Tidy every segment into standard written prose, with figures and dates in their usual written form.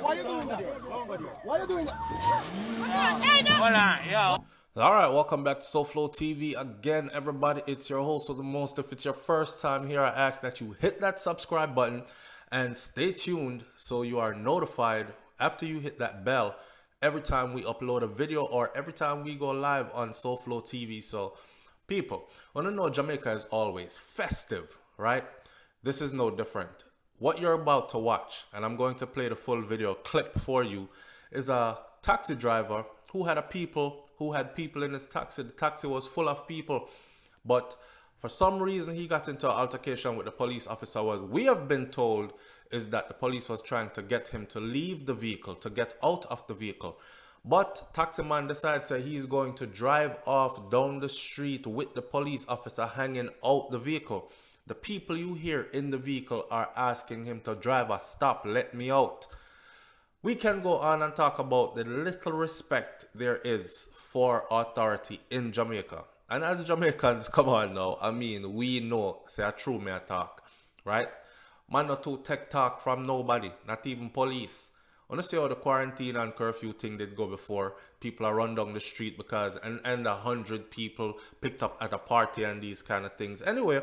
Why are you doing that? Why are you doing that? Hold on, yo. Alright, welcome back to SouFLoTV again, everybody. It's your host of the most. If it's your first time here, I ask that you hit that subscribe button and stay tuned so you are notified after you hit that bell every time we upload a video or every time we go live on SouFLoTV. So people want to know Jamaica is always festive, right? This is no different. What you're about to watch, and I'm going to play the full video clip for you, is a taxi driver who had people in his taxi. The taxi was full of people, but for some reason he got into an altercation with the police officer. What we have been told is that the police was trying to get him to leave the vehicle, to get out of the vehicle. But taxi man decides that he's going to drive off down the street with the police officer hanging out the vehicle. The people you hear in the vehicle are asking him to driver, stop, let me out. We can go on and talk about the little respect there is for authority in Jamaica. And as Jamaicans, come on now, I mean, we know, say a true me a talk, right? Man not to tech talk from nobody, not even police. I want to see how the quarantine and curfew thing did go before. People are run down the street because, and 100 people picked up at a party and these kind of things. Anyway,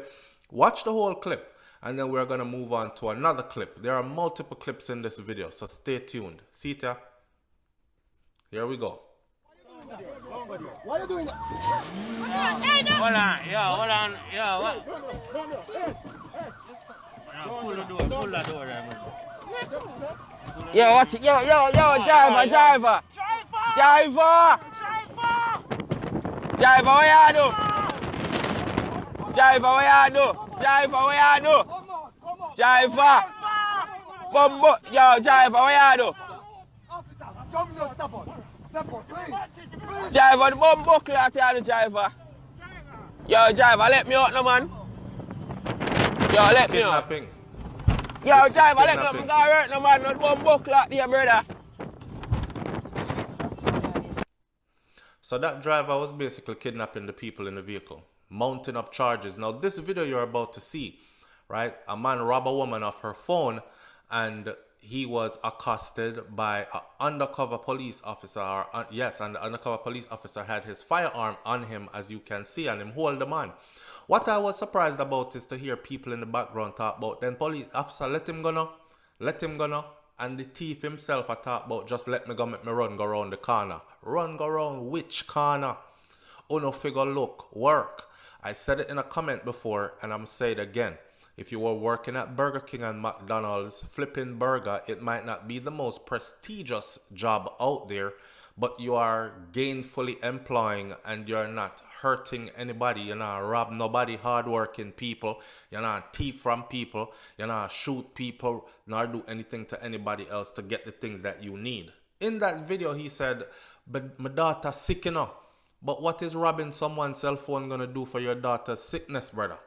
watch the whole clip and then we're going to move on to another clip. There are multiple clips in this video, so stay tuned. See ya. Here we go. Why are you doing that? Hold on, yo, hold on, yo. Pull the door there, man. Yo, watch it. Yo, driver. Driver, what you do? Driver. Bumbo, yo, driver, what you do? Driver, the bumbo clock here, the driver. Yo, driver, let me out, no man. Yo, let me out. Kidnapping. Yo, driver, let me out. I'm gonna hurt no man, not bumbo clock there, brother. So that driver was basically kidnapping the people in the vehicle, mounting up charges. Now this video you're about to see, right? A man robbed a woman of her phone and he was accosted by an undercover police officer. And the undercover police officer had his firearm on him, as you can see, and him hold the man. What I was surprised about is to hear people in the background talk about, then police officer, let him go now. And the thief himself I talk about, just let me go, make me run, go around the corner. Run, go around which corner? Uno figure look, work. I said it in a comment before and I'm saying it again. If you were working at Burger King and McDonald's flipping burger, it might not be the most prestigious job out there, but you are gainfully employing and you're not hurting anybody. You're not rob nobody, hardworking people. You're not thief from people. You're not shoot people, nor do anything to anybody else to get the things that you need. In that video, he said, but my daughter's sick, you know. But what is robbing someone's cell phone gonna do for your daughter's sickness, brother?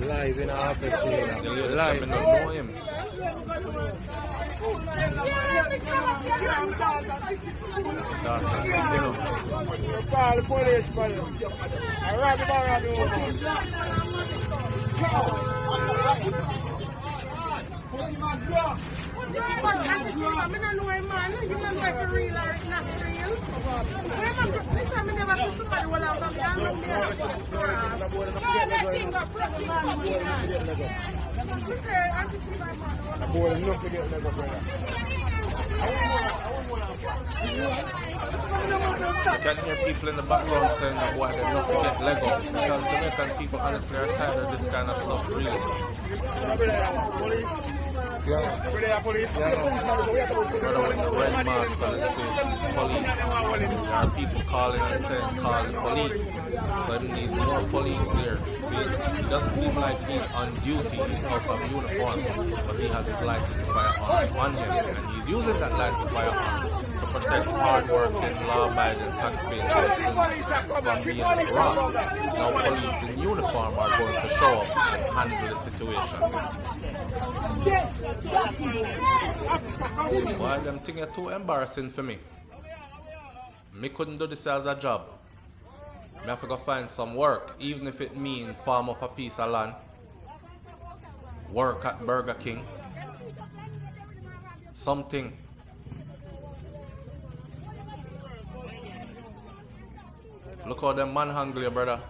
Live in our office. The lady said me not know him. Daughter sick, you know. Call the police, brother. I robbed the bar on the You can hear people in the background saying that boy, they're not to get Lego. Because Jamaican people honestly are tired of this kind of stuff, really. Brother with the red mask on his face, he's police. There are people calling and saying, call the police. So they need more police there. See, it doesn't seem like he's on duty, he's out of uniform, but he has his licensed firearm on him, and he's using that licensed firearm to protect hard-working, law-abiding, tax-paying citizens from being robbed. Now police in uniform are going to show up and handle the situation. Boy, them things are too embarrassing for me. Me couldn't do this as a job. Me have to go find some work, even if it means farm up a piece of land. Work at Burger King. Something. Look how them man hungry, your brother.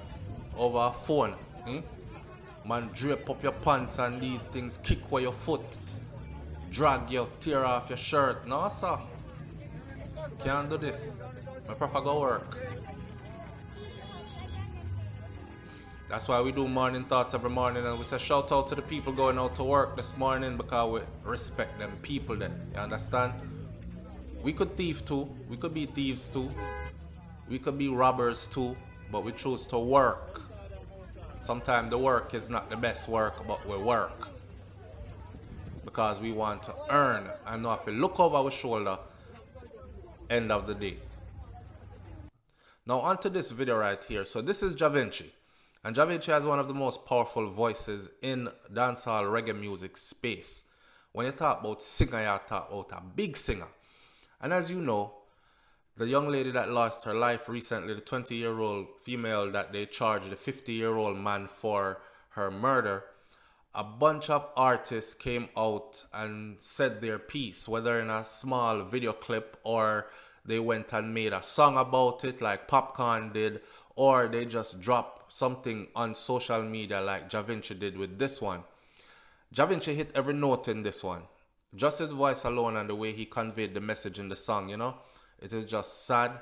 Over a phone. Man drape up your pants and these things, kick away your foot. Drag you, tear off your shirt. No, sir. Can't do this. I prefer go work. That's why we do morning thoughts every morning, and we say shout out to the people going out to work this morning because we respect them people then. You understand? We could thief too. We could be thieves too. We could be robbers too. But we choose to work. Sometimes the work is not the best work, but we work. Because we want to earn and not have to look over our shoulder end of the day. Now onto this video right here. So this is Javinci. And Javinci has one of the most powerful voices in dancehall reggae music space. When you talk about singer, you talk about a big singer. And as you know, the young lady that lost her life recently, the 20-year-old female that they charged the 50-year-old man for her murder, a bunch of artists came out and said their piece, whether in a small video clip or they went and made a song about it like Popcorn did, or they just dropped something on social media like Javinci did with this one. Javinci hit every note in this one. Just his voice alone and the way he conveyed the message in the song, you know. It is just sad,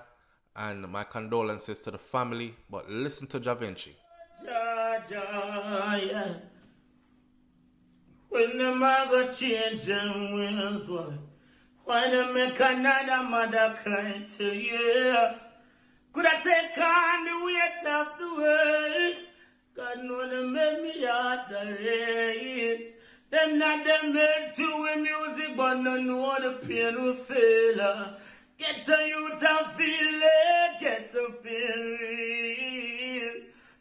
and my condolences to the family, but listen to Javinci. Yeah. When the mother change them wheels, why they make another mother cry to years? Could I take on the weight of the world? God know they make me heart a race. Them not them made to with music, but no know the pain will fail. Get to youth and feel it, get to feel real.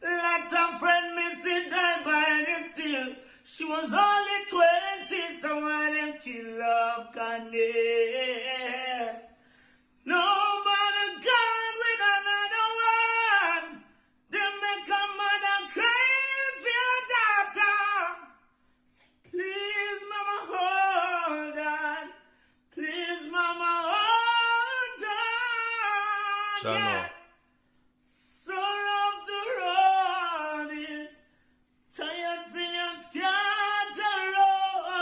Lots of friends missing die by the steel. She was only 20, so why them kill love kindness? No matter God with another one, they make a mother cry for your daughter. Say, please, mama, hold on. Please, mama, hold on. Yes. So rough the road is, tired for your scatter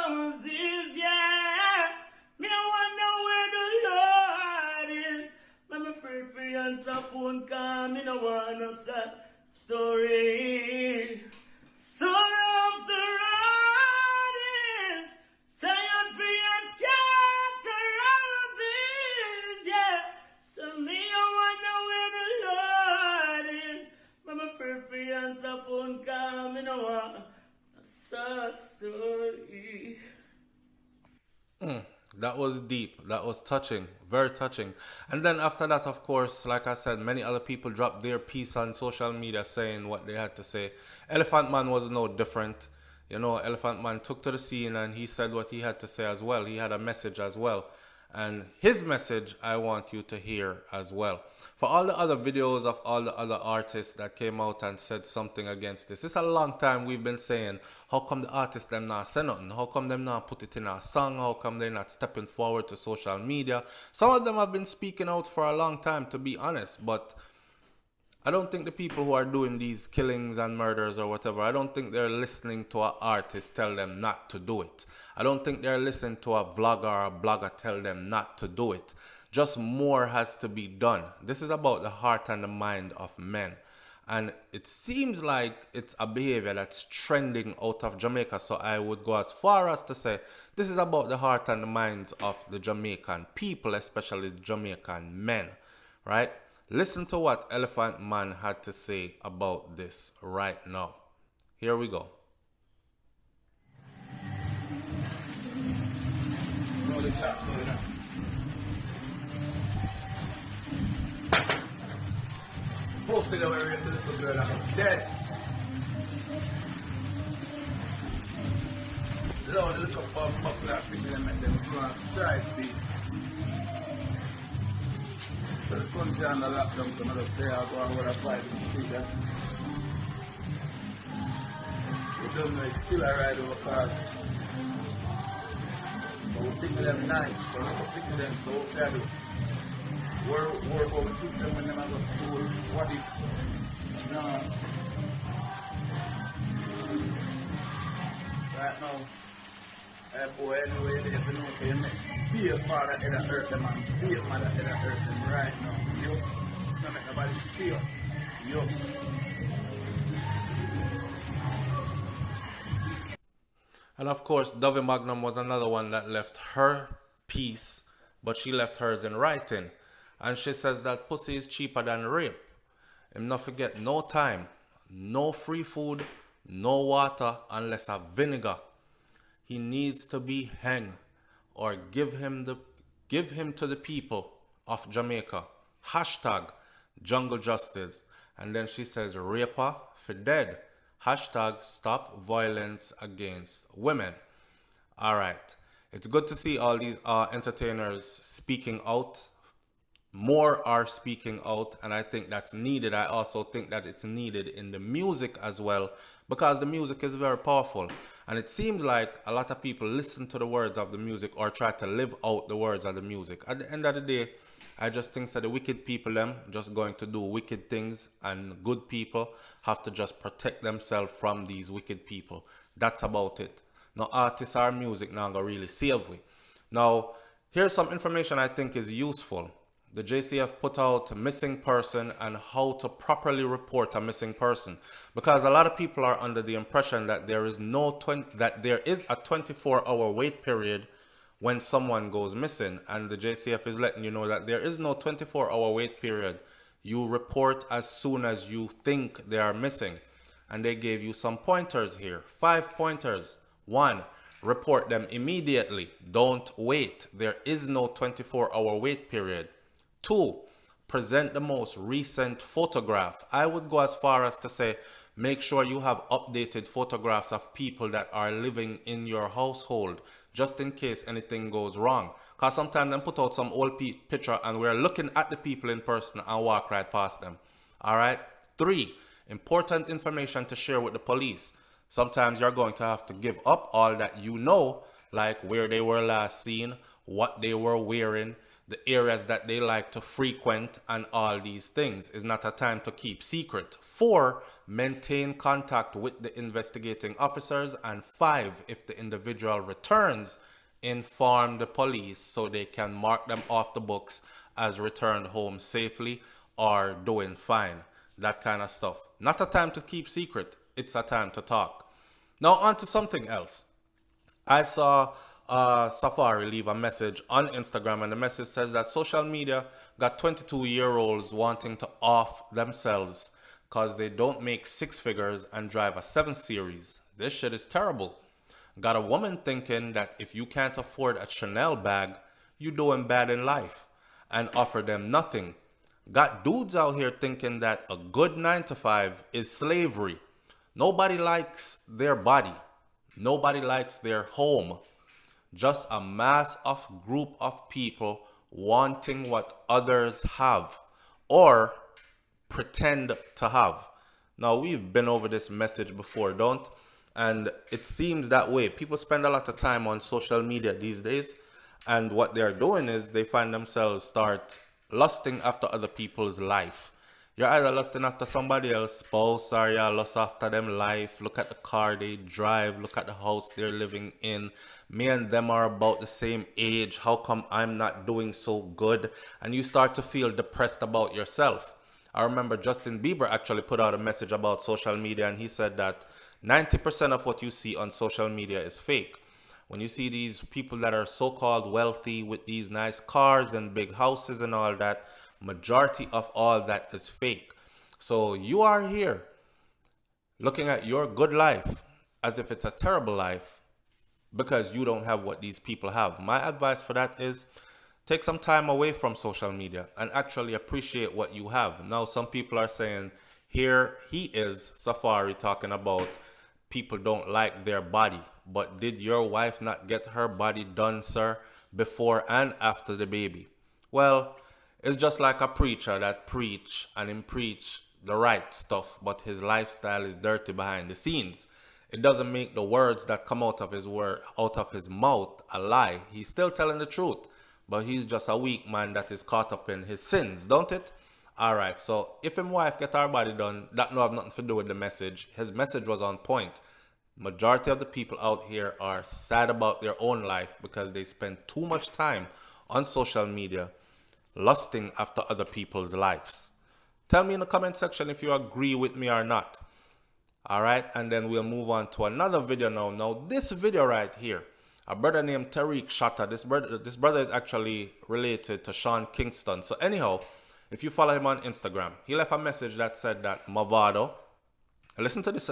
roses, yeah. Me I wonder where the Lord is. I'm afraid for you answer phone call, me no want no sad story. So rough the road is, tired for your scatter roses, yeah. So me I wonder where the Lord is. I'm afraid for you answer phone call, me no want a sad story. That was deep. That was touching. Very touching. And then after that, of course, like I said, many other people dropped their piece on social media saying what they had to say. Elephant Man was no different. You know, Elephant Man took to the scene and he said what he had to say as well. He had a message as well. And his message, I want you to hear as well. For all the other videos of all the other artists that came out and said something against this, it's a long time we've been saying, how come the artists them not say nothing? How come them not put it in a song? How come they're not stepping forward to social media? Some of them have been speaking out for a long time, to be honest, but I don't think the people who are doing these killings and murders or whatever, I don't think they're listening to an artist tell them not to do it. I don't think they're listening to a vlogger or a blogger tell them not to do it. Just more has to be done. This is about the heart and the mind of men. And it seems like it's a behavior that's trending out of Jamaica. So I would go as far as to say this is about the heart and the minds of the Jamaican people, especially the Jamaican men, right? Listen to what Elephant Man had to say about this right now. Here we go. Posted away with the little girl like I'm dead. Lord, look up for popular people and make them cross try to be. So the country on the lockdown, so I'm just stay out going with a fight in the city. You don't know it's still a ride over cars. But we think of them nice, but we don't think of them so fair. Work over the kids when they go to school. What is? No. Right now, boy, anyway, they have to know so you be a father and hurt them and be a mother and hurt them right now. You don't make nobody feel. You. And of course, Dovey Magnum was another one that left her piece, but she left hers in writing. And she says that pussy is cheaper than rape. And not forget, no time, no free food, no water unless a vinegar. He needs to be hanged or give him to the people of Jamaica. Hashtag jungle justice. And then she says raper for dead. Hashtag stop violence against women. All right. It's good to see all these entertainers speaking out. More are speaking out, and I think that's needed. I also think that it's needed in the music as well, because the music is very powerful. And it seems like a lot of people listen to the words of the music or try to live out the words of the music. At the end of the day, I just think that the wicked people, them, just going to do wicked things, and good people have to just protect themselves from these wicked people. That's about it. No artists or music now gonna really save we. Now, here's some information I think is useful. The JCF put out a missing person and how to properly report a missing person, because a lot of people are under the impression that there is a 24-hour wait period when someone goes missing, and the JCF is letting you know that there is no 24-hour wait period. You report as soon as you think they are missing, and they gave you some pointers here, 5 pointers. 1, report them immediately. Don't wait. There is no 24-hour wait period. 2, present the most recent photograph. I would go as far as to say, make sure you have updated photographs of people that are living in your household, just in case anything goes wrong. Because sometimes they put out some old picture and we're looking at the people in person and walk right past them. All right. 3, important information to share with the police. Sometimes you're going to have to give up all that you know, like where they were last seen, what they were wearing, the areas that they like to frequent, and all these things. Is not a time to keep secret. 4, maintain contact with the investigating officers. And 5, if the individual returns, inform the police so they can mark them off the books as returned home safely or doing fine. That kind of stuff. Not a time to keep secret. It's a time to talk. Now on to something else. I saw Safari leave a message on Instagram, and the message says that social media got 22-year-olds wanting to off themselves because they don't make 6 figures and drive a 7 Series. This shit is terrible. Got a woman thinking that if you can't afford a Chanel bag, you're doing bad in life, and offer them nothing. Got dudes out here thinking that a good 9-to-5 is slavery. Nobody likes their body. Nobody likes their home. Just a mass of group of people wanting what others have or pretend to have. Now, we've been over this message before, don't? And it seems that way. People spend a lot of time on social media these days, and what they're doing is they find themselves start lusting after other people's life. You're either lusting after somebody else's spouse, or you're lust after them life. Look at the car they drive. Look at the house they're living in. Me and them are about the same age. How come I'm not doing so good? And you start to feel depressed about yourself. I remember Justin Bieber actually put out a message about social media, and he said that 90% of what you see on social media is fake. When you see these people that are so-called wealthy with these nice cars and big houses and all that, majority of all that is fake. So you are here looking at your good life as if it's a terrible life because you don't have what these people have. My advice for that is take some time away from social media and actually appreciate what you have. Now, some people are saying, here he is, Safari, talking about people don't like their body. But did your wife not get her body done, sir, before and after the baby? Well, It's just like a preacher that preach and him preach the right stuff, but his lifestyle is dirty behind the scenes. It doesn't make the words that come out of his mouth a lie. He's still telling the truth, but he's just a weak man that is caught up in his sins, don't it? Alright, so if him wife get her body done, that no have nothing to do with the message. His message was on point. Majority of the people out here are sad about their own life because they spend too much time on social media lusting after other people's lives. Tell me in the comment section if you agree with me or not. Alright, and then we'll move on to another video now. Now, this video right here, a brother named Tariq Shatta. This brother is actually related to Sean Kingston. So anyhow, if you follow him on Instagram, he left a message that said that Mavado, listen to this,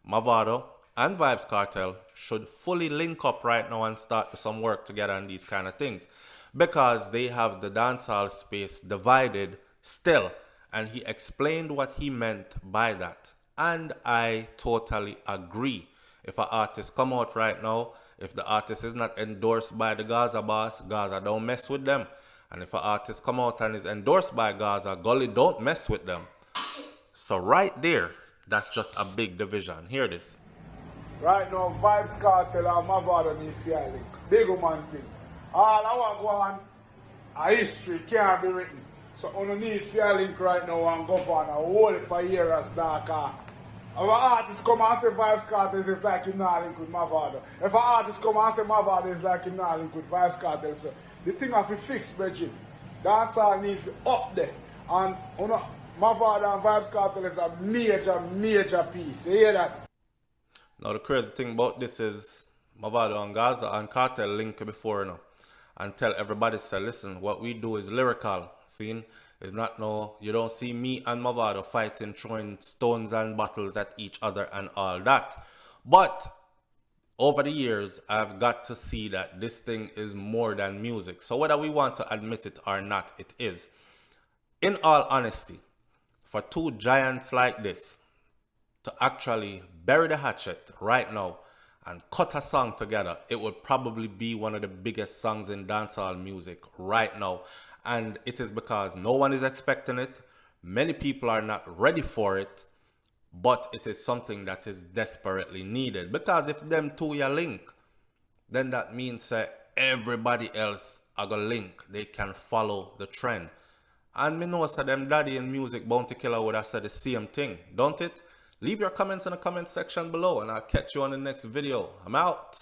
Mavado and Vybz Kartel should fully link up right now and start some work together on these kind of things, because they have the dancehall space divided still. And he explained what he meant by that. And I totally agree. If an artist come out right now, if the artist is not endorsed by the Gaza boss, Gaza don't mess with them. And if an artist come out and is endorsed by Gaza, Gully don't mess with them. So right there, that's just a big division. Hear this. Right now, Vybz Kartel and Mavado need fear link. Big man thing. All I want to go on, a history can't be written. So I need fear link right now and go on a whole heap of years dark. If an artist come and say Vybz Kartel is like him not link with Mavado. If an artist come and say Mavado is like him not link with Vybz Kartel. So the thing have to fix, Bridget. Dancehall needs to up there. And Mavado and Vybz Kartel is a major piece. You hear that? Now the crazy thing about this is Mavado and Gaza and Kartel link before and tell everybody, say, listen, what we do is lyrical. See, it's not you don't see me and Mavado fighting, throwing stones and bottles at each other and all that. But over the years, I've got to see that this thing is more than music. So whether we want to admit it or not, it is. In all honesty, for two giants like this to actually bury the hatchet right now and cut a song together, it would probably be one of the biggest songs in dancehall music right now. And it is because no one is expecting it. Many people are not ready for it. But it is something that is desperately needed. Because if them two ya link, then that means everybody else are gonna link. They can follow the trend. And me know them daddy in music Bounty Killer would have said the same thing, don't it? Leave your comments in the comment section below and I'll catch you on the next video. I'm out.